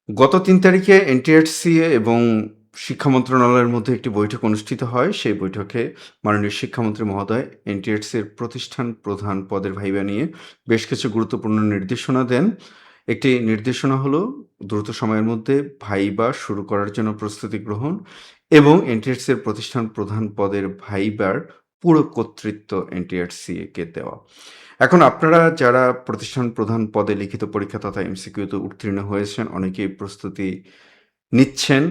গত ৩ তারিখে এনটিআরসি এবং শিক্ষা মন্ত্রণালয়ের মধ্যে একটি বৈঠক অনুষ্ঠিত হয়। সেই বৈঠকে মাননীয় শিক্ষামন্ত্রী মহোদয় এনটিআরসির প্রতিষ্ঠান প্রধান পদের ভাইবা নিয়ে বেশ কিছু গুরুত্বপূর্ণ নির্দেশনা দেন। একটি নির্দেশনা হলো দ্রুত সময়ের মধ্যে ভাইবা শুরু করার জন্য প্রস্তুতি গ্রহণ এবং এনটিআরসির প্রতিষ্ঠান প্রধান পদের ভাইবার পুরো কর্তৃত্ব এনটিআরসি-কে দেওয়া। এখন আপনারা যারা প্রতিষ্ঠান প্রধান পদে লিখিত পরীক্ষা তথা এমসিকিউতে উত্তীর্ণ হয়েছেন, অনেকেই প্রস্তুতি নিচ্ছেন,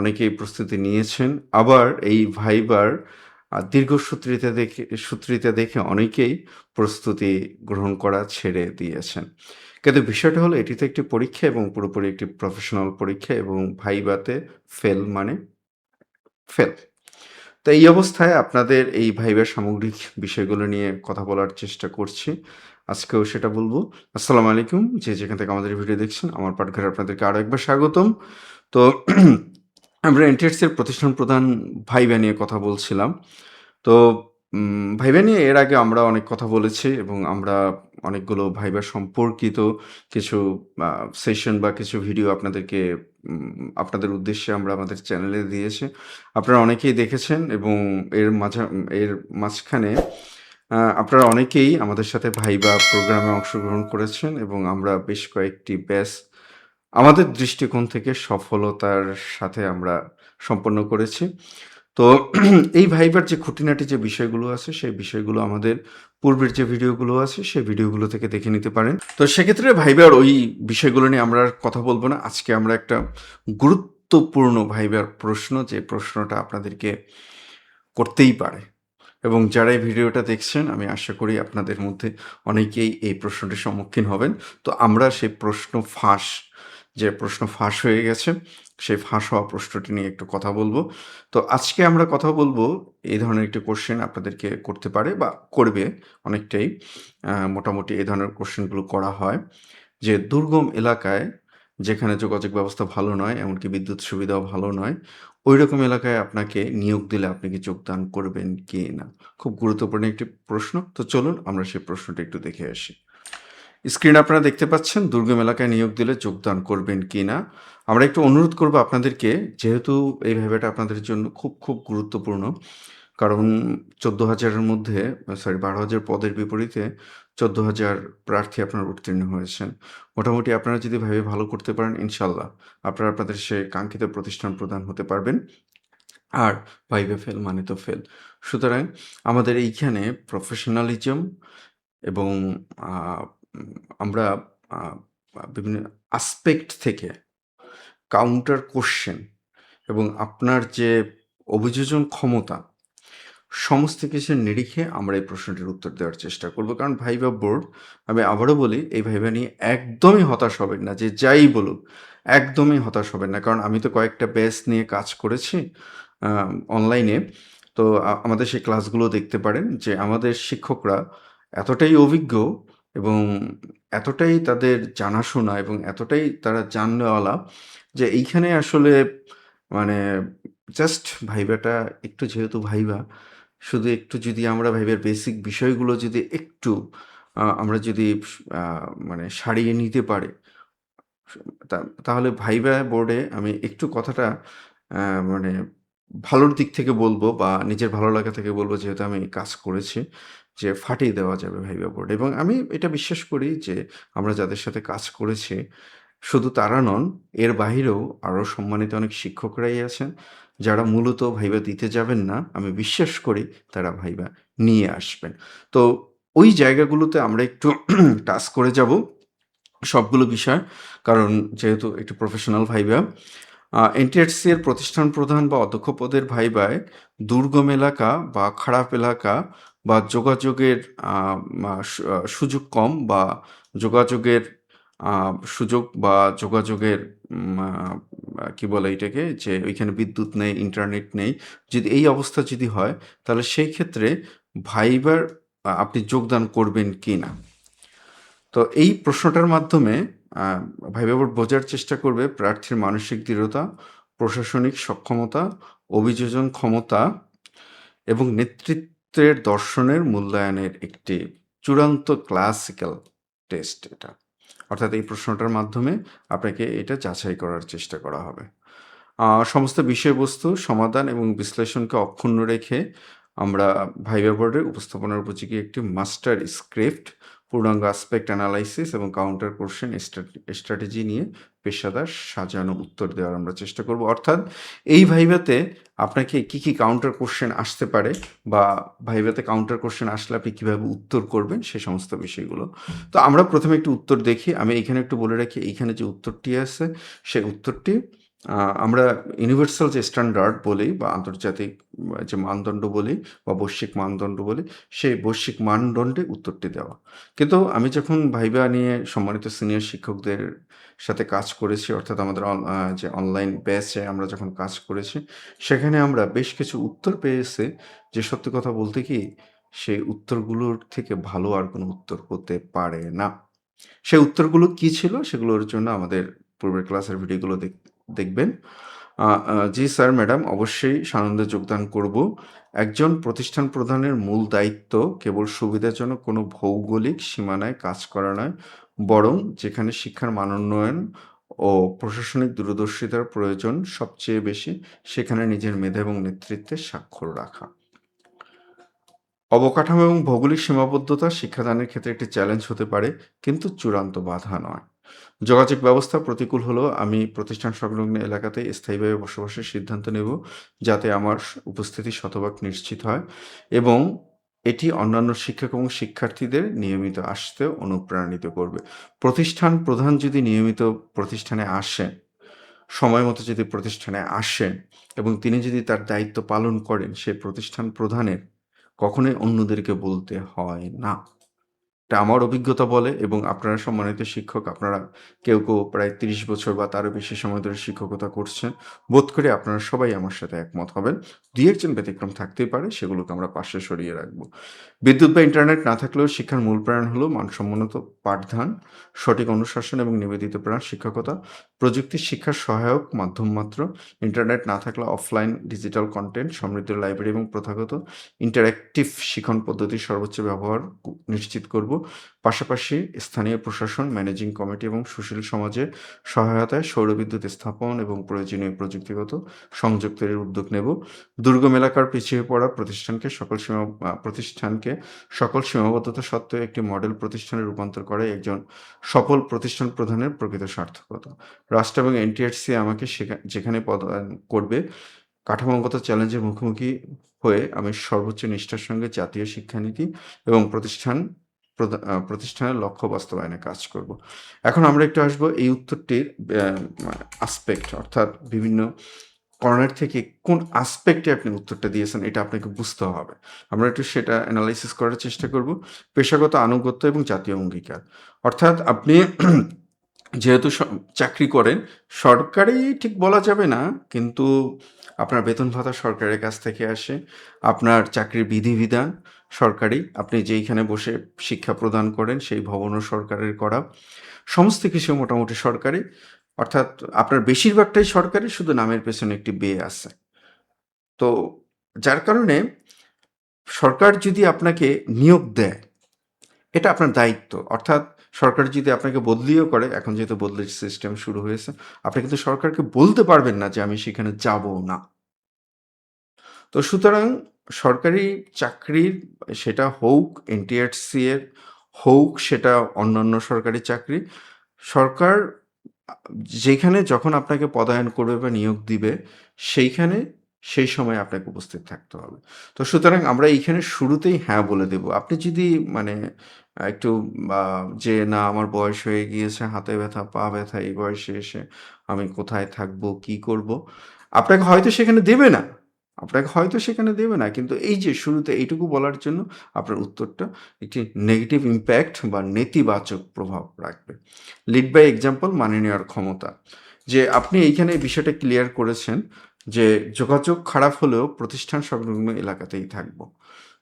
অনেকেই প্রস্তুতি নিয়েছেন। আবার এই ভাইবার দীর্ঘসূত্রিতা দেখে অনেকেই প্রস্তুতি গ্রহণ করা ছেড়ে দিয়েছেন। কিন্তু বিষয়টা হলো এটি তো একটি পরীক্ষা এবং পুরোপুরি একটি প্রফেশনাল পরীক্ষা এবং ভাইভাতে ফেল মানে ফেল। তো এই অবস্থায় আপনাদের এই ভাইবার সামগ্রিক বিষয়গুলো নিয়ে কথা বলার চেষ্টা করছি। আজকেও সেটা বলব। আসসালামু আলাইকুম। যে যেখান থেকে আমাদের ভিডিও দেখছেন, আমার পাঠঘরে আপনাদেরকে আরো একবার স্বাগতম। তো আমরা এনটিআরসি এর প্রতিষ্ঠান প্রধান ভাইবা নিয়ে কথা বলছিলাম। তো ভাইবা নিয়ে এর আগে আমরা অনেক কথা বলেছি এবং আমরা অনেকগুলো ভাইবা সম্পর্কিত কিছু আ সেশন বা কিছু ভিডিও আপনাদের উদ্দেশ্যে আমরা আমাদের চ্যানেলে দিয়েছি। আপনারা অনেকেই দেখেছেন এবং এর মাঝখানে আপনারা অনেকেই আমাদের সাথে ভাইবা প্রোগ্রামে অংশগ্রহণ করেছেন এবং আমরা বেশ কয়েকটি ব্যাচ আমাদের দৃষ্টিকোণ থেকে সফলতার সাথে আমরা সম্পন্ন করেছি। তো এই ভাইবার যে খুঁটিনাটি যে বিষয়গুলো আছে, সেই বিষয়গুলো আমাদের পূর্বের যে ভিডিওগুলো আছে, সেই ভিডিওগুলো থেকে দেখে নিতে পারেন। তো সেক্ষেত্রে ভাইবার ওই বিষয়গুলো নিয়ে আমরা আর কথা বলব না। আজকে আমরা একটা গুরুত্বপূর্ণ ভাইবার প্রশ্ন, যে প্রশ্নটা আপনাদেরকে করতেই পারে এবং যারা এই ভিডিওটা দেখছেন, আমি আশা করি আপনাদের মধ্যে অনেকেই এই প্রশ্নটির সম্মুখীন হবেন। তো আমরা সেই যে প্রশ্ন ফাঁস হয়ে গেছে, সেই ফাঁস হওয়া প্রশ্নটি নিয়ে একটু কথা বলব। তো আজকে আমরা কথা বলব, এই ধরনের একটি কোয়েশ্চেন আপনাদেরকে করতে পারে বা করবে অনেকটাই। মোটামুটি এই ধরনের কোয়েশ্চেনগুলো করা হয় যে, দুর্গম এলাকায় যেখানে যোগাযোগ ব্যবস্থা ভালো নয়, এমনকি বিদ্যুৎ সুবিধাও ভালো নয়, ঐরকম এলাকায় আপনাকে নিয়োগ দিলে আপনি কি যোগদান করবেন কি না? খুব গুরুত্বপূর্ণ একটি প্রশ্ন। তো চলুন আমরা সেই প্রশ্নটা একটু দেখে আসি। স্ক্রিনে আপনারা দেখতে পাচ্ছেন, দুর্গম এলাকায় নিয়োগ দিলে যোগদান করবেন কিনা? আমরা একটু অনুরোধ করব আপনাদেরকে, যেহেতু এই ভাইভাটা আপনাদের জন্য খুব গুরুত্বপূর্ণ। কারণ ১৪,০০০ এর মধ্যে ১২,০০০ পদের বিপরীতে ১৪,০০০ প্রার্থী আপনারা উত্তীর্ণ হয়েছেন। মোটামুটি আপনারা যদি ভাইভা ভালো করতে পারেন, ইনশাআল্লাহ আপনারা আপনাদের সেই কাঙ্ক্ষিত প্রতিষ্ঠান প্রদান হতে পারবেন। আর ভাইভা ফেল মানে তো ফেল। সুতরাং আমাদের এইখানে প্রফেশনালিজম এবং আ আমরা আ বিভিন্ন অ্যাসপেক্ট থেকে কাউন্টার কোয়েশ্চেন এবং আপনার যে অভিযোজন ক্ষমতা, সমস্ত কিছুর নিরিখে আমরা এই প্রশ্নটির উত্তর দেওয়ার চেষ্টা করব। কারণ ভাইভা বোর্ড, আমি আবারও বলি, এই ভাইভা নিয়ে একদমই হতাশ হবেন না। যে যাই বলুক, একদমই হতাশ হবেন না। কারণ আমি তো কয়েকটা ব্যাচ নিয়ে কাজ করেছি আ অনলাইনে। তো আমাদের সেই ক্লাসগুলো দেখতে পারেন যে আমাদের শিক্ষকরা এতটাই অভিজ্ঞ এবং এতটাই তাদের জানাশোনা এবং এতটাই তারা জাননেওয়ালা যে এইখানে আসলে মানে জাস্ট ভাইভাটা একটু, যেহেতু ভাইভা, শুধু একটু যদি আমরা ভাইভার বেসিক বিষয়গুলো যদি একটু আমরা যদি আ মানে সারিয়ে নিতে পারি, তা তাহলে ভাইভা বোর্ডে আমি একটু কথাটা আ মানে ভালোর দিক থেকে বলব বা নিজের ভালো লাগা থেকে বলব, যেহেতু আমি কাজ করেছি, যে ফাটিয়ে দেওয়া যাবে ভাইভা বোর্ডে। এবং আমি এটা বিশ্বাস করি যে আমরা যাদের সাথে কাজ করেছি, শুধু তারা নন, এর বাহিরেও আরও সম্মানিত অনেক শিক্ষকরাই আছেন, যারা মূলত ভাইভা দিতে যাবেন না। আমি বিশ্বাস করি তারা ভাইভা নিয়ে আসবেন। তো ওই জায়গাগুলোতে আমরা একটু টাচ করে যাব সবগুলো বিষয়। কারণ যেহেতু একটু প্রফেশনাল ভাইভা। এনটিআরসি এর প্রতিষ্ঠান প্রধান বা অধ্যক্ষ পদের ভাইভায় দুর্গম এলাকা বা খারাপ এলাকা বা যোগাযোগের আ মা সু আ সুযোগ কম বা যোগাযোগের আ সুযোগ বা যোগাযোগের উম আ কি বলে এটাকে? যে ওইখানে বিদ্যুৎ নেই, ইন্টারনেট নেই। যদি এই অবস্থা যদি হয়, তাহলে সেই ক্ষেত্রে ভাইবার আপনি যোগদান করবেন কিনা? তো এই প্রশ্নটার মাধ্যমে আ ভাইভা বোর্ড বোঝার চেষ্টা করবে প্রার্থীর মানসিক দৃঢ়তা, প্রশাসনিক সক্ষমতা, অভিযোজন ক্ষমতা এবং নেতৃত্বের দর্শনের মূল্যায়নের একটি চূড়ান্ত ক্লাসিক্যাল টেস্ট এটা। অর্থাৎ এই প্রশ্নটার মাধ্যমে আপনাকে এটা যাচাই করার চেষ্টা করা হবে। সমস্ত বিষয়বস্তু, সমাধান এবং বিশ্লেষণকে অক্ষুণ্ণ রেখে আমরা ভাইভা বোর্ডে উপস্থাপনার উপযোগী একটি মাস্টার স্ক্রিপ্ট, পূর্ণাঙ্গ অ্যাসপেক্ট অ্যানালাইসিস এবং কাউন্টার কোশ্চেন স্ট্র্যাটেজি নিয়ে পেশাদার সাজানো উত্তর দেওয়ার আমরা চেষ্টা করব। অর্থাৎ এই ভাইভাতে আপনাকে কি কাউন্টার কোশ্চেন আসতে পারে বা ভাইভাতে কাউন্টার কোশ্চেন আসলে আপনি কীভাবে উত্তর করবেন সে সমস্ত বিষয়গুলো। তো আমরা প্রথমে একটু উত্তর দেখি। আমি এইখানে একটু বলে রাখি, এইখানে যে উত্তরটি আছে সেই উত্তরটি আমরা ইউনিভার্সাল যে স্ট্যান্ডার্ড বলি বা আন্তর্জাতিক যে মানদণ্ড বলি বা বৈশ্বিক মানদণ্ড বলি, সেই বৈশ্বিক মানদণ্ডে উত্তরটি দেওয়া। কিন্তু আমি যখন ভাইভা নিয়ে সম্মানিত সিনিয়র শিক্ষকদের সাথে কাজ করেছি, অর্থাৎ আমাদের যে অনলাইন ব্যাচে আমরা যখন কাজ করেছি, সেখানে আমরা বেশ কিছু উত্তর পেয়েছি যে সত্যি কথা বলতে কি, সেই উত্তরগুলোর থেকে ভালো আর কোনো উত্তর হতে পারে না। সেই উত্তরগুলো কী ছিল সেগুলোর জন্য আমাদের পূর্বের ক্লাসের ভিডিওগুলো দেখবেন। জি স্যার, ম্যাডাম, অবশ্যই সানন্দে যোগদান করব। একজন প্রতিষ্ঠান প্রধানের মূল দায়িত্ব কেবল সুবিধাজনক কোনো ভৌগোলিক সীমানায় কাজ করা নয়, বরং যেখানে শিক্ষার মানোন্নয়ন ও প্রশাসনিক দূরদর্শিতার প্রয়োজন সবচেয়ে বেশি, সেখানে নিজের মেধা এবং নেতৃত্বের স্বাক্ষর রাখা। অবকাঠামো এবং ভৌগোলিক সীমাবদ্ধতা শিক্ষাদানের ক্ষেত্রে একটি চ্যালেঞ্জ হতে পারে, কিন্তু চূড়ান্ত বাধা নয়। যোগাযোগ ব্যবস্থা প্রতিকূল হলেও আমি প্রতিষ্ঠান সংলগ্ন এলাকাতে স্থায়ীভাবে বসবাসের সিদ্ধান্ত নেব, যাতে আমার উপস্থিতি শতভাগ নিশ্চিত হয় এবং এটি অন্যান্য শিক্ষক এবং শিক্ষার্থীদের নিয়মিত আসতে অনুপ্রাণিত করবে। প্রতিষ্ঠান প্রধান যদি নিয়মিত প্রতিষ্ঠানে আসেন, সময় মতো যদি প্রতিষ্ঠানে আসেন এবং তিনি যদি তার দায়িত্ব পালন করেন, সেই প্রতিষ্ঠান প্রধানের কখনোই অন্যদেরকে বলতে হয় না। এটা আমার অভিজ্ঞতা বলে এবং আপনারা সম্মানিত শিক্ষক, আপনারা কেউ প্রায় ৩০ বছর বা তারও বেশি সময় ধরে শিক্ষকতা করছেন। বোধ করি আপনারা সবাই আমার সাথে একমত হবেন। ২-১ জন ব্যতিক্রম থাকতেই পারে, সেগুলোকে আমরা পাশে সরিয়ে রাখব। বিদ্যুৎ বা ইন্টারনেট না থাকলেও শিক্ষার মূল প্রাণ হলো মানসম্মত পাঠদান, সঠিক অনুশাসন এবং নিবেদিত প্রাণ শিক্ষকতা। প্রযুক্তি শিক্ষার সহায়ক মাধ্যম মাত্র। ইন্টারনেট না থাকলে অফলাইন ডিজিটাল কনটেন্ট, সমৃদ্ধ লাইব্রেরি এবং প্রথাগত ইন্টারঅ্যাক্টিভ শিখন পদ্ধতির সর্বোচ্চ ব্যবহার নিশ্চিত করব। পাশাপাশি স্থানীয় প্রশাসন, ম্যানেজিং কমিটি এবং সুশীল সমাজের সহায়তায় সৌরবিদ্যুৎ স্থাপন এবং প্রয়োজনীয় প্রযুক্তিগত সংযোগ তৈরির উদ্যোগ নেব। দুর্গম এলাকার পিছিয়ে পড়া প্রতিষ্ঠানকে সকল সীমাবদ্ধতা সত্ত্বেও একটি মডেল প্রতিষ্ঠানে রূপান্তর করে একজন সফল প্রতিষ্ঠান প্রধানের প্রকৃত সার্থকতা। রাষ্ট্র এবং এনটিআরসি আমাকে যেখানে প্রদান করবে, কাঠামোগত চ্যালেঞ্জের মুখোমুখি হয়ে আমি সর্বোচ্চ নিষ্ঠার সঙ্গে জাতীয় শিক্ষানীতি এবং প্রতিষ্ঠানের লক্ষ্য বাস্তবায়নে কাজ করব। এখন আমরা একটু আসবো এই উত্তরটির আসপেক্ট, অর্থাৎ বিভিন্ন কর্নার থেকে কোন আসপেক্টে আপনি উত্তরটা দিয়েছেন এটা আপনাকে বুঝতে হবে। আমরা একটু সেটা অ্যানালাইসিস করার চেষ্টা করব। পেশাগত আনুগত্য এবং জাতীয় অঙ্গীকার। অর্থাৎ আপনি যেহেতু চাকরি করেন, সরকারি ঠিক বলা যাবে না, কিন্তু আপনার বেতন ভাতা সরকারের কাছ থেকে আসে। আপনার চাকরির বিধিবিধান সরকারি। আপনি যেইখানে বসে শিক্ষা প্রদান করেন সেই ভবনও সরকারের করা। সমস্ত কিছু মোটামুটি সরকারি। অর্থাৎ আপনার বেশিরভাগটাই সরকারি, শুধু নামের পেছনে একটি বে আছে। তো যার কারণে সরকার যদি আপনাকে নিয়োগ দেয়, এটা আপনার দায়িত্ব। অর্থাৎ সরকার যদি আপনাকে বদলিও করে, এখন যেহেতু বদলির সিস্টেম শুরু হয়েছে, আপনি কিন্তু সরকারকে বলতে পারবেন না যে আমি সেখানে যাব না। তো সুতরাং সরকারি চাকরির, সেটা হোক এনটিআরসি এর, হোক সেটা অন্যান্য সরকারি চাকরি, সরকার যেখানে যখন আপনাকে পদায়ন করবে বা নিয়োগ দিবে, সেইখানে সেই সময় আপনাকে উপস্থিত থাকতে হবে। তো সুতরাং আমরা এইখানে শুরুতেই হ্যাঁ বলে দেব। আপনি যদি মানে একটু যে না আমার বয়স হয়ে গিয়েছে, হাতে ব্যথা, পা ব্যথা, এই বয়সে এসে আমি কোথায় থাকবো, কি করব? আপনাকে হয়তো সেখানে দেবে না। আপনাকে হয়তো সেখানে দেবে না। কিন্তু এই যে শুরুতে এইটুকু বলার জন্য আপনার উত্তরটা একটি নেগেটিভ ইমপ্যাক্ট বা নেতিবাচক প্রভাব রাখবে। লিড বাই এক্সাম্পল, মানে নেওয়ার ক্ষমতা। যে আপনি এইখানে এই বিষয়টা ক্লিয়ার করেছেন যে যোগাযোগ খারাপ হলেও প্রতিষ্ঠান সংলগ্ন এলাকাতেই থাকবো।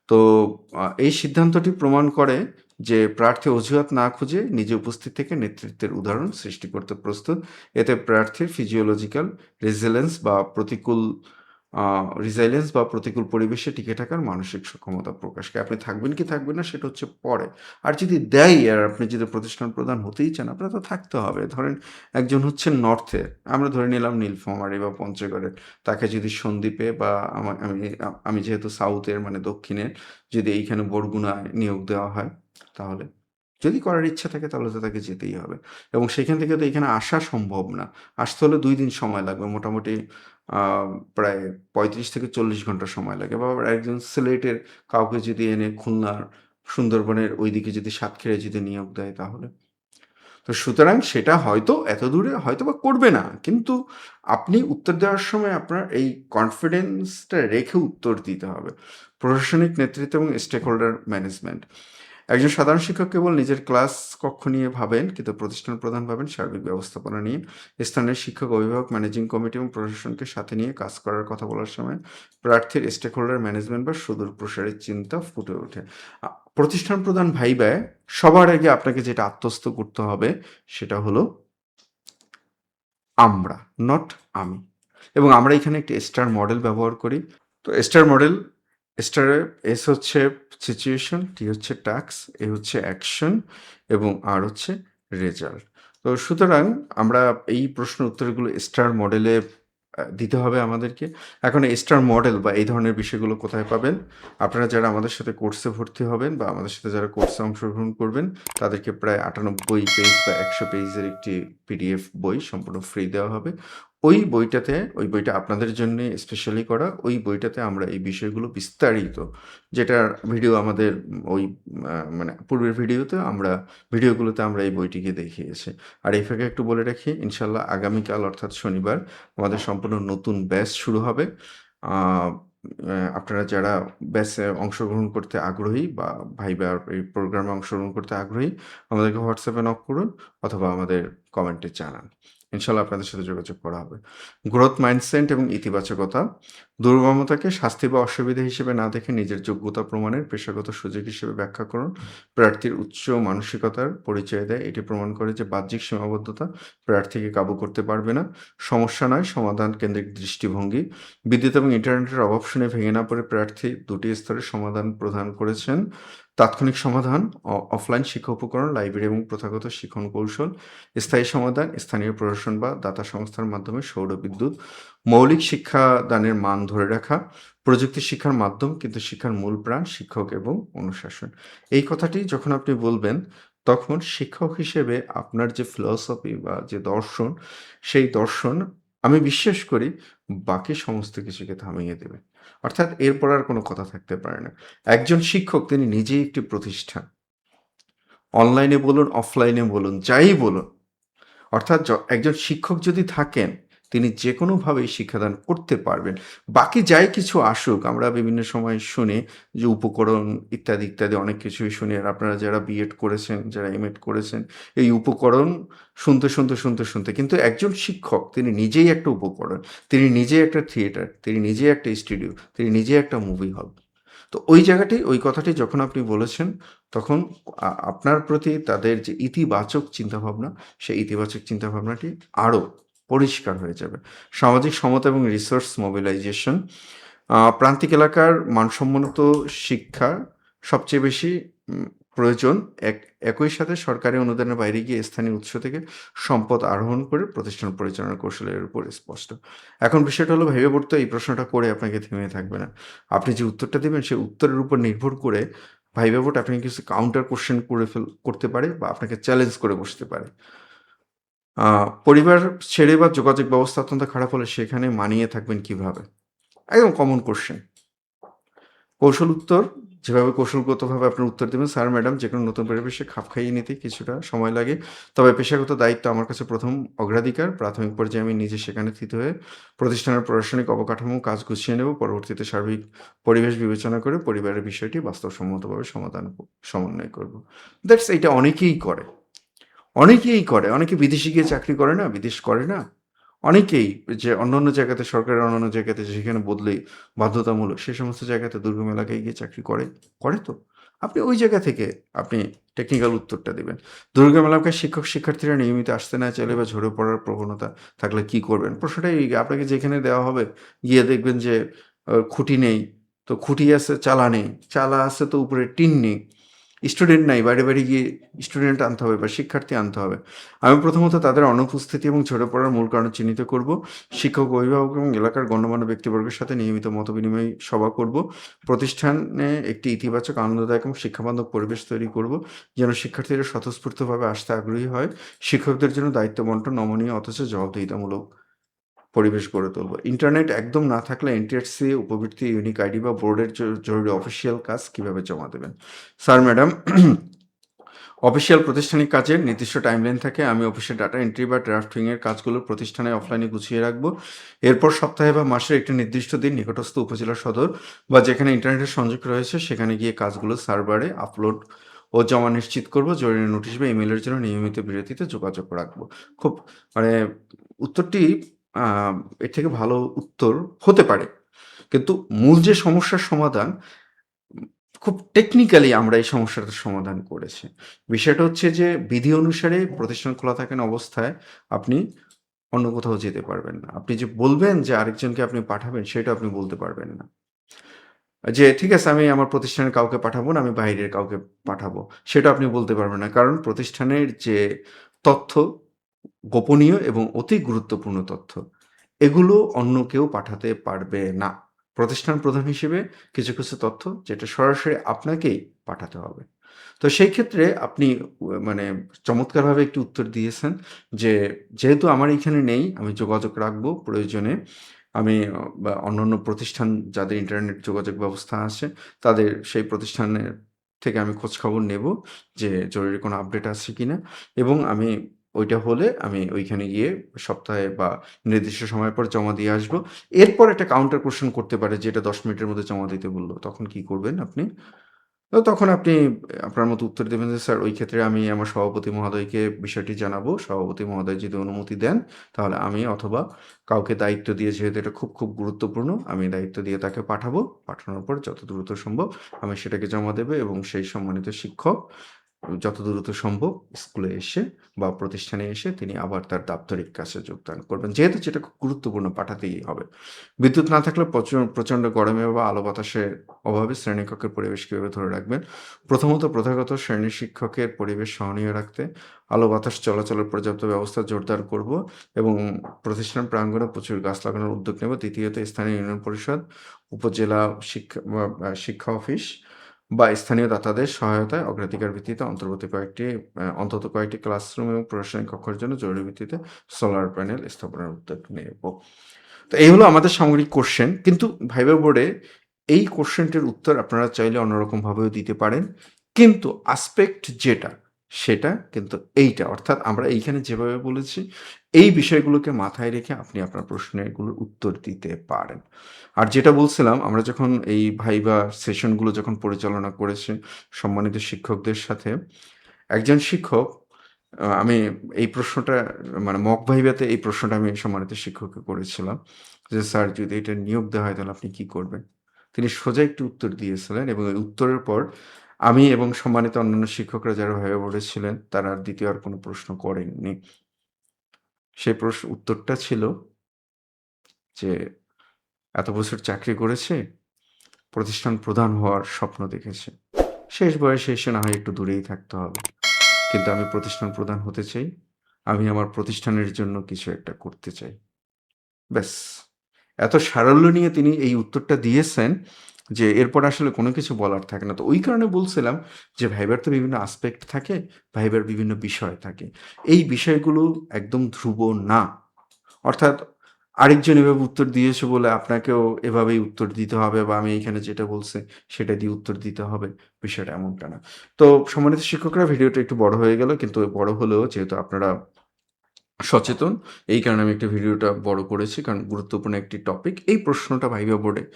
তো এই সিদ্ধান্তটি প্রমাণ করে যে প্রার্থী অজুহাত না খুঁজে নিজে উপস্থিত থেকে নেতৃত্বের উদাহরণ সৃষ্টি করতে প্রস্তুত। এতে প্রার্থীর ফিজিওলজিক্যাল রেজিলেন্স বা প্রতিকূল আ রিসাইলেন্স বা প্রতিকূল পরিবেশে টিকে থাকার মানসিক সক্ষমতা প্রকাশকে। আপনি থাকবেন কি থাকবেন না সেটা হচ্ছে পরে। আর যদি দেয় আর আপনি যদি প্রতিষ্ঠান প্রধান হতেই চান, আপনার তো থাকতে হবে। ধরেন একজন হচ্ছেন নর্থের, আমরা ধরে নিলাম নীলফামারী বা পঞ্চগড়ের। তাকে যদি সন্দ্বীপে বা আমি যেহেতু সাউথের মানে দক্ষিণের, যদি এইখানে বরগুনায় নিয়োগ দেওয়া হয়, তাহলে? যদি করার ইচ্ছা থাকে তাহলে তো তাকে যেতেই হবে। এবং সেখান থেকে তো এখানে আসা সম্ভব না। আসতে হলে ২ দিন সময় লাগবে। মোটামুটি আ প্রায় ৩৫ থেকে ৪০ ঘন্টা সময় লাগে। বা আবার একজন সিলেটের কাউকে যদি এনে খুলনার, সুন্দরবনের ওইদিকে যদি সাতক্ষীরায় যদি নিয়োগ দেয় তাহলে? তো সুতরাং সেটা হয়তো এতদূরে হয়তোবা করবে না। কিন্তু আপনি উত্তর দেওয়ার সময় আপনার এই কনফিডেন্সটা রেখে উত্তর দিতে হবে। প্রশাসনিক নেতৃত্ব এবং স্টেকহোল্ডার ম্যানেজমেন্ট। একজন সাধারণ শিক্ষক কেবল নিজের ক্লাস কক্ষ নিয়ে ভাবেন, কিন্তু প্রতিষ্ঠান প্রধান ভাবেন সার্বিক ব্যবস্থাপনা নিয়ে। স্থানীয় শিক্ষক, অভিভাবক, ম্যানেজিং কমিটি এবং প্রশাসনকে সাথে নিয়ে কাজ করার কথা বলার সময় প্রার্থীর স্টেকহোল্ডার ম্যানেজমেন্ট বা সুদূর প্রসারী চিন্তা ফুটে ওঠে। আ প্রতিষ্ঠান প্রধান ভাইবায় সবার আগে আপনাকে যেটা আত্মস্থ করতে হবে সেটা হলো আমরা, নট আমি। এবং আমরা এখানে একটি স্টার মডেল ব্যবহার করি। তো স্টার মডেল, স্টারে এস হচ্ছে সিচুয়েশন, টি হচ্ছে টাস্ক, এ হচ্ছে অ্যাকশন এবং আর হচ্ছে রেজাল্ট। তো সুতরাং আমরা এই প্রশ্ন উত্তরগুলো স্টার মডেলে দিতে হবে আমাদেরকে। এখন এই স্টার মডেল বা এই ধরনের বিষয়গুলো কোথায় পাবেন? আপনারা যারা আমাদের সাথে কোর্সে ভর্তি হবেন বা আমাদের সাথে যারা কোর্সে অংশগ্রহণ করবেন, তাদেরকে প্রায় ৯৮ পেজ বা ১০০ পেজের একটি পিডিএফ বই সম্পূর্ণ ফ্রি দেওয়া হবে। ওই বইটা আপনাদের জন্যে স্পেশালি করা। ওই বইটাতে আমরা এই বিষয়গুলো বিস্তারিত, যেটার ভিডিও আমাদের ওই মানে পূর্বের ভিডিওগুলোতে আমরা এই বইটিকে দেখিয়েছি। আর এই ফাঁকে একটু বলে রাখি, ইনশাআল্লাহ আগামীকাল অর্থাৎ শনিবার আমাদের সম্পূর্ণ নতুন ব্যাচ শুরু হবে। আ আপনারা যারা ব্যাচে অংশগ্রহণ করতে আগ্রহী বা ভাইবার এই প্রোগ্রামে অংশগ্রহণ করতে আগ্রহী, আমাদেরকে হোয়াটসঅ্যাপে নক করুন অথবা আমাদের কমেন্টে জানান। ইনশাআল্লাহ আপনাদের সাথে যোগাযোগ করা হবে। গ্রোথ মাইন্ডসেট এবং ইতিবাচকতা। দুর্গমতাকে শাস্তি বা অসুবিধা হিসেবে না দেখে নিজের যোগ্যতা প্রমাণের পেশাগত সুযোগ হিসেবে ব্যাখ্যা করুন। প্রার্থীর উচ্চ মানসিকতার পরিচয় দেয়। এটি প্রমাণ করে যে বাহ্যিক সীমাবদ্ধতা প্রার্থীকে কাবু করতে পারবে না। সমস্যা নয়, সমাধান কেন্দ্রিক দৃষ্টিভঙ্গি। বিদ্যুৎ এবং ইন্টারনেটের অভাব শুনে ভেঙে না পড়ে প্রার্থী ২টি স্তরে সমাধান প্রদান করেছেন। তাৎক্ষণিক সমাধান, অফলাইন শিক্ষা উপকরণ, লাইব্রেরি এবং প্রথাগত শিক্ষণ কৌশল। স্থায়ী সমাধান, স্থানীয় প্রশাসন বা দাতা সংস্থার মাধ্যমে সৌর বিদ্যুৎ। মৌলিক শিক্ষাদানের মান ধরে রাখা। প্রযুক্তি শিক্ষার মাধ্যম, কিন্তু শিক্ষার মূল প্রাণ শিক্ষক এবং অনুশাসন। এই কথাটি যখন আপনি বলবেন, তখন শিক্ষক হিসেবে আপনার যে ফিলসফি বা যে দর্শন, সেই দর্শন আমি বিশ্বাস করি বাকি সমস্ত কিছুকে থামিয়ে দেবে। অর্থাৎ এরপর আর কোনো কথা থাকতে পারে না। একজন শিক্ষক তিনি নিজেই একটি প্রতিষ্ঠান। অনলাইনে বলুন, অফলাইনে বলুন, যাই বলুন। অর্থাৎ একজন শিক্ষক যদি থাকেন, তিনি যেকোনোভাবেই শিক্ষাদান করতে পারবেন। বাকি যাই কিছু আসুক, আমরা বিভিন্ন সময় শুনি যে উপকরণ ইত্যাদি, ইত্যাদি অনেক কিছুই শুনি। আর আপনারা যারা বিএড করেছেন, যারা এমএড করেছেন, এই উপকরণ শুনতে কিন্তু একজন শিক্ষক তিনি নিজেই একটা উপকরণ। তিনি নিজেই একটা থিয়েটার, তিনি নিজেই একটা স্টুডিও, তিনি নিজেই একটা মুভি হল। তো ওই কথাটি যখন আপনি বলেছেন, তখন আপনার প্রতি তাদের যে ইতিবাচক চিন্তাভাবনা, সেই ইতিবাচক চিন্তাভাবনাটি আরও পরিষ্কার হয়ে যাবে। সামাজিক সমতা এবং রিসোর্স মোবিলাইজেশন। প্রান্তিক এলাকার মানসম্মত শিক্ষা সবচেয়ে বেশি প্রয়োজন। একই সাথে সরকারি অনুদানের বাইরে গিয়ে স্থানীয় উৎস থেকে সম্পদ আরোহণ করে প্রতিষ্ঠান পরিচালনার কৌশলের উপর স্পষ্ট। এখন বিষয়টা হলো ভেবে পড়তে এই প্রশ্নটা করে আপনাকে থেমে থাকবে না। আপনি যে উত্তরটা দিবেন সেই উত্তরের উপর নির্ভর করে ভাইভা বোর্ড আপনাকে কিছু কাউন্টার কোয়েশ্চেন করতে পারে বা আপনাকে চ্যালেঞ্জ করে বসতে পারে। আ পরিবার ছেড়ে বা যোগাযোগ ব্যবস্থা অত্যন্ত খারাপ হলে সেখানে মানিয়ে থাকবেন কিভাবে? একদম কমন কোয়েশ্চেন। কৌশল উত্তর, যেভাবে কৌশলগতভাবে আপনার উত্তর দিবেন, "স্যার, ম্যাডাম, যেকোনো নতুন পরিবেশে খাপ খাইয়ে নিতে কিছুটা সময় লাগে। তবে পেশাগত দায়িত্ব আমার কাছে ১ম অগ্রাধিকার। প্রাথমিক পর্যায়ে আমি নিজে সেখানে থিত হয়ে প্রতিষ্ঠানের প্রশাসনিক অবকাঠামো কাজ গুছিয়ে নেব। পরবর্তীতে সার্বিক পরিবেশ বিবেচনা করে পরিবারের বিষয়টি বাস্তবসম্মতভাবে সমন্বয় করব।" এইটা অনেকেই করে। অনেকেই করে। অনেকে বিদেশে গিয়ে চাকরি করে না? বিদেশ করে না? অনেকেই যে অন্যান্য জায়গাতে সরকারের অন্যান্য জায়গাতে যেখানে বদলি বাধ্যতামূলক, সে সমস্ত জায়গাতে দুর্গম এলাকায় গিয়ে চাকরি করে। করে তো? আপনি ওই জায়গা থেকে আপনি টেকনিক্যাল উত্তরটা দিবেন। দুর্গম এলাকায় শিক্ষক-শিক্ষার্থীরা নিয়মিত আসতে না চাইলে বা ঝরে পড়ার প্রবণতা থাকলে কি করবেন? প্রশ্নটা আপনাকে যেখানে দেওয়া হবে গিয়ে দেখবেন যে খুঁটি নেই। তো খুঁটি আছে, চালা নেই। চালা আছে তো উপরে টিন নেই। স্টুডেন্ট নাই। বাইরে, বাইরে গিয়ে স্টুডেন্ট আনতে হবে বা শিক্ষার্থী আনতে হবে। আমি প্রথমত তাদের অনুপস্থিতি এবং ঝরে পড়ার মূল কারণ চিহ্নিত করব। শিক্ষক, অভিভাবক এবং এলাকার গণ্যমান্য ব্যক্তিবর্গের সাথে নিয়মিত মতবিনিময় সভা করব। প্রতিষ্ঠানে একটি ইতিবাচক, আনন্দদায়ক এবং শিক্ষাবান্ধব পরিবেশ তৈরি করব, যেন শিক্ষার্থীরা স্বতঃস্ফূর্তভাবে আসতে আগ্রহী হয়। শিক্ষকদের জন্য দায়িত্ব বন্টন নমনীয় অথচ জবাবদিহিতামূলক পরিবেশ গড়ে তুলব। ইন্টারনেট একদম না থাকলে এনটিআরসি, উপবৃত্তি, ইউনিক আইডি বা বোর্ডের জরুরি অফিসিয়াল কাজ কিভাবে জমা দেবেন? স্যার, ম্যাডাম, অফিসিয়াল প্রাতিষ্ঠানিক কাজের নির্দিষ্ট টাইমলাইন থাকে। আমি অফিসের ডাটা এন্ট্রি বা ড্রাফটিং এর কাজগুলো প্রতিষ্ঠানে অফলাইনে গুছিয়ে রাখবো। এরপর সপ্তাহে বা মাসের একটি নির্দিষ্ট দিন নিকটস্থ উপজেলা সদর বা যেখানে ইন্টারনেটের সংযোগ রয়েছে সেখানে গিয়ে কাজগুলো সার্ভারে আপলোড ও জমা নিশ্চিত করব। জরুরি নোটিশ বা ইমেইলের জন্য নিয়মিত বিরতিতে যোগাযোগ রাখবো। খুব মানে উত্তরটি আ এর থেকে ভালো উত্তর হতে পারে। কিন্তু মূল যে সমস্যার সমাধান, খুব টেকনিক্যালি আমরা এই সমস্যাটার সমাধান করেছি। বিষয়টা হচ্ছে যে বিধি অনুসারে প্রতিষ্ঠান খোলা থাকেন অবস্থায় আপনি অন্য কোথাও যেতে পারবেন না। আপনি যে বলবেন যে আরেকজনকে আপনি পাঠাবেন সেটা আপনি বলতে পারবেন না। যে ঠিক আছে আমি আমার প্রতিষ্ঠানের কাউকে পাঠাবো না, আমি বাইরের কাউকে পাঠাবো। সেটা আপনি বলতে পারবেন না। কারণ প্রতিষ্ঠানের যে তথ্য গোপনীয় এবং অতি গুরুত্বপূর্ণ তথ্য, এগুলো অন্য কেউ পাঠাতে পারবে না। প্রতিষ্ঠান প্রধান হিসেবে কিছু, কিছু তথ্য যেটা সরাসরি আপনাকেই পাঠাতে হবে। তো সেই ক্ষেত্রে আপনি মানে চমৎকারভাবে একটি উত্তর দিয়েছেন যে, যেহেতু আমার এইখানে নেই, আমি যোগাযোগ রাখবো প্রয়োজনে। আমি বা অন্যান্য প্রতিষ্ঠান যাদের ইন্টারনেট যোগাযোগ ব্যবস্থা আছে, তাদের সেই প্রতিষ্ঠানের থেকে আমি খোঁজখবর নেবো যে জরুরি কোনো আপডেট আছে কিনা এবং আমি ওইটা হলে আমি ওইখানে গিয়ে সপ্তাহে বা নির্দিষ্ট সময় পর জমা দিয়ে আসবো। এরপর একটা কাউন্টার কোয়েশ্চেন করতে পারে যেটা ১০ মিনিটের মধ্যে জমা দিতে বলল। তখন কি করবেন আপনি? তো তখন আপনি আপনার মতো উত্তর দেবেন যে, "স্যার, ওই ক্ষেত্রে আমি আমার সভাপতি মহোদয়কে বিষয়টি জানাবো। সভাপতি মহোদয় যদি অনুমতি দেন, তাহলে আমি অথবা কাউকে দায়িত্ব দিয়ে যেহেতু এটা খুব, খুব গুরুত্বপূর্ণ, আমি দায়িত্ব দিয়ে তাকে পাঠাবো। পাঠানোর পর যত দ্রুত সম্ভব আমি সেটাকে জমা দেব এবং সেই সম্মানিত শিক্ষক যত দ্রুত সম্ভব স্কুলে এসে বা প্রতিষ্ঠানে এসে তিনি আবার তার দাপ্তরিক কাজে যোগদান করবেন।" যেহেতু যেটা খুব গুরুত্বপূর্ণ পাঠাতেই হবে। বিদ্যুৎ না থাকলে প্রচণ্ড গরমে বা আলো বাতাসের অভাবে শ্রেণীকক্ষের পরিবেশ কিভাবে ধরে রাখবেন? প্রথমত প্রথাগত শ্রেণী শিক্ষকের পরিবেশ সহনীয় রাখতে আলো বাতাস চলাচলের পর্যাপ্ত ব্যবস্থা জোরদার করব এবং প্রতিষ্ঠান প্রাঙ্গণে প্রচুর গাছ লাগানোর উদ্যোগ নেব। দ্বিতীয়ত স্থানীয় ইউনিয়ন পরিষদ, উপজেলা শিক্ষা অফিস বা স্থানীয় দাতাদের সহায়তায় অগ্রাধিকার ভিত্তিতে অন্তত কয়েকটি ক্লাসরুম এবং প্রশাসনিক কক্ষের জন্য জরুরি ভিত্তিতে সোলার প্যানেল স্থাপনের উদ্যোগ নেব। তো এই হলো আমাদের সামগ্রিক কোশ্চেন। কিন্তু ভাইভা বোর্ডে এই কোশ্চেনটির উত্তর আপনারা চাইলে অন্যরকমভাবেও দিতে পারেন। কিন্তু আসপেক্ট যেটা, সেটা কিন্তু এইটা। অর্থাৎ আমরা এইখানে যেভাবে বলেছি, এই বিষয়গুলোকে মাথায় রেখে আপনি আপনার প্রশ্নগুলোর উত্তর দিতে পারেন। আর যেটা বলছিলাম, আমরা যখন এই ভাইভা সেশনগুলো যখন পরিচালনা করেছি সম্মানিত শিক্ষকদের সাথে, একজন শিক্ষক আমি এই প্রশ্নটা মানে মক ভাইভাতে এই প্রশ্নটা আমি সম্মানিত শিক্ষককে করেছিলাম যে, "স্যার, যদি এটা নিয়োগ দেওয়া হয় তাহলে আপনি কি করবেন?" তিনি সোজা একটি উত্তর দিয়েছিলেন এবং এই উত্তরের পর আমি এবং সম্মানিত অন্যান্য শিক্ষকরা যারা ভাইভা বোর্ডে ছিলেন তারা আর দ্বিতীয় আর কোনো প্রশ্ন করেননি। সেই উত্তরটা ছিল যে, "এত বছর চাকরি করেছে, প্রতিষ্ঠান প্রধান হওয়ার স্বপ্ন দেখেছে। শেষ বয়সে এসে না হয় একটু দূরেই থাকতে হবে। কিন্তু আমি প্রতিষ্ঠান প্রধান হতে চাই। আমি আমার প্রতিষ্ঠানের জন্য কিছু একটা করতে চাই।" ব্যাস। এত সারল্য নিয়ে তিনি এই উত্তরটা দিয়েছেন যে এরপর আসলে কোনো কিছু বলার থাকে না। তো ওই কারণে বলছিলাম যে ভাইবার তো বিভিন্ন আসপেক্ট থাকে, ভাইবার বিভিন্ন বিষয় থাকে। এই বিষয়গুলো একদম ধ্রুব না। অর্থাৎ আরেকজন এভাবে উত্তর দিয়েছে বলে আপনাকেও এভাবেই উত্তর দিতে হবে বা আমি এইখানে যেটা বলছি সেটা দিয়ে উত্তর দিতে হবে। বিষয়টা এমনটা না। তো সম্মানিত শিক্ষকরা, ভিডিওটা একটু বড় হয়ে গেল। কিন্তু বড় হলেও যেহেতু আপনারা সচেতন, এই কারণে আমি একটা ভিডিওটা বড় করেছি। কারণ গুরুত্বপূর্ণ একটি টপিক। এই প্রশ্নটা ভাইভা বোর্ডে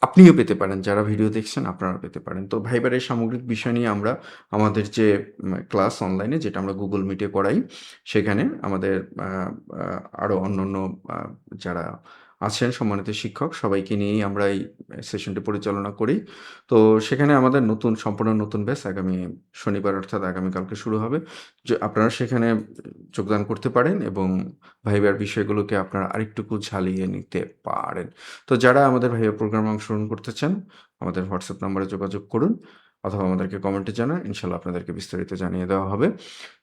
আপনিও পেতে পারেন। যারা ভিডিও দেখছেন আপনারাও পেতে পারেন। তো ভাইবার এর সামগ্রিক বিষয় নিয়ে আমরা আমাদের যে ক্লাস অনলাইনে যেটা আমরা Google Meet এ করাই, সেখানে আমাদের আ আ আরো অন্যান্য আ যারা আছেন সম্মানিত শিক্ষক। সবাইকে নিয়েই আমরা এই সেশনটি পরিচালনা করি। তো সেখানে আমাদের সম্পূর্ণ নতুন ব্যাচ আগামী শনিবার অর্থাৎ আগামীকালকে শুরু হবে। যে আপনারা সেখানে যোগদান করতে পারেন এবং ভাইবার বিষয়গুলোকে আপনারা আরেকটুকু ঝালিয়ে নিতে পারেন। তো যারা আমাদের ভাইবা প্রোগ্রামে অংশগ্রহণ করতে চান, আমাদের WhatsApp নাম্বারে যোগাযোগ করুন অথবা আমাদেরকে কমেন্টে জানান। ইনশাআল্লাহ আপনাদেরকে বিস্তারিত জানিয়ে দেওয়া হবে।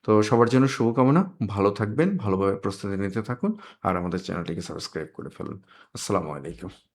তো সবার জন্য শুভকামনা। ভালো থাকবেন, ভালোভাবে প্রস্তুতি নিতে থাকুন আর আমাদের চ্যানেলটিকে সাবস্ক্রাইব করে ফেলুন। আসসালামু আলাইকুম।